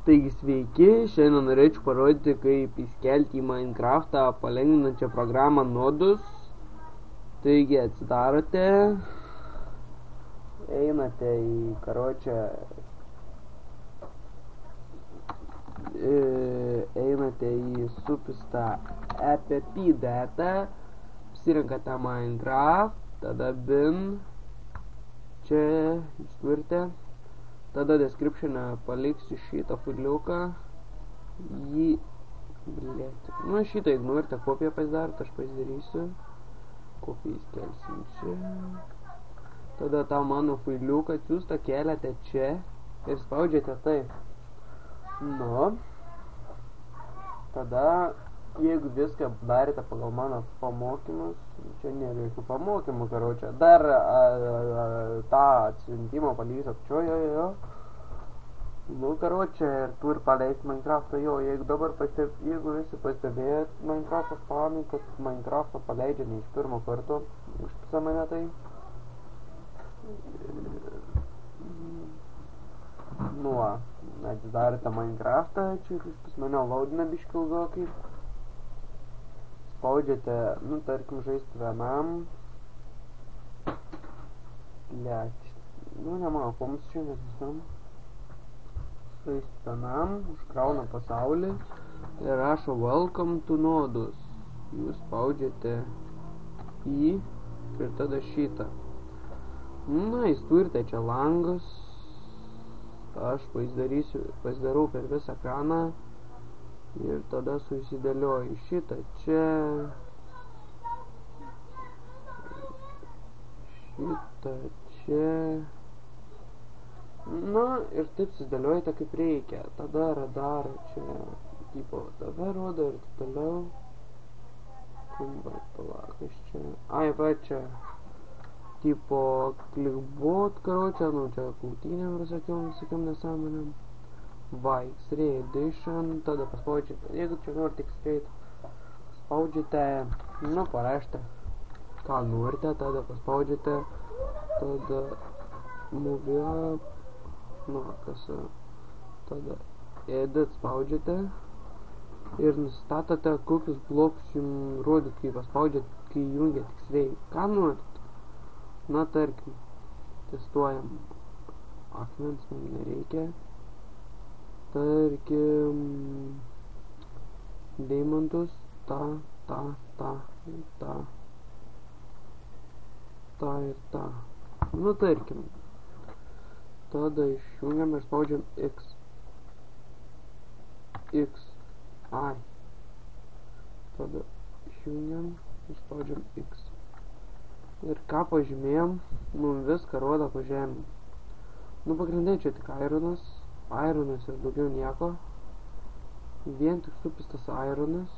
Taigi sveiki, šiandien norėčiau parodyti, kaip įskelti į Minecraftą palengvinančią programą nodus. Taigi atsidarote, einate į einate į supistą app datą, pasirenkate Minecraft, tada bin, čia jūs turite. Tada description'e paliksiu šitą failiuką, šitą ignoruojate, kopiją pasidarot, aš pasidarysiu, kopiją įskelsim čia, tada tą mano failiuką atsiųstą keliate čia ir spaudžiate taip, tada jeigu viską darėte pagal mano pamokymus, čia nėra jokių pamokymų, dar tą atsiuntimą palygis apčiojo, ir turi paleisti Minecraftą, jeigu dabar jeigu visi pastebėjot Minecraft'o spamį, kad Minecraft'o paleidžia ne iš pirmo karto, užpisa mane tai, atsidarėte Minecraftą, čia pas mane laudina biškį ilgokai, spaudžiate, tarkim, žaisti vienam, nemanau, ko mums šiandien visam, žaisti vienam, užkrauna pasaulį ir rašo welcome to nodus, jūs spaudžiate į ir tada šitą, jūs turite čia langus, aš pasidarau per visą ekraną ir tada susidėlioju šitą čia, ir taip susidėliojate kaip reikia, tada radarą čia, tave rodo ir toliau, čia, clickbot, čia kautynėm visokiam nesąmonėm, X-Ray Edition, tada paspaudžiate, jeigu čia norite X-Ray, spaudžiate, parašite, ką norite, tada paspaudžiate, tada move up, tada edit spaudžiate ir nustatote, kokius blokus jums rodyt, kai paspaudžiat, kai jungiat X-Ray, ką norit, tarkim, testuojam, akmens mums nereikia, tarkim, deimantus, tą ir tą. Tarkim, tada išjungiam ir spaudžiam X, tada išjungiam ir spaudžiam X. Ir ką pažymėjom, viską rodo pažemėm. Pagrindai čia tik ironas ir daugiau nieko, vien tik supistas ironas,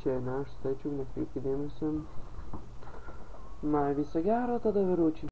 čia ne aš stačiau, nekreipkite dėmesio, viso gero tada vyručiai.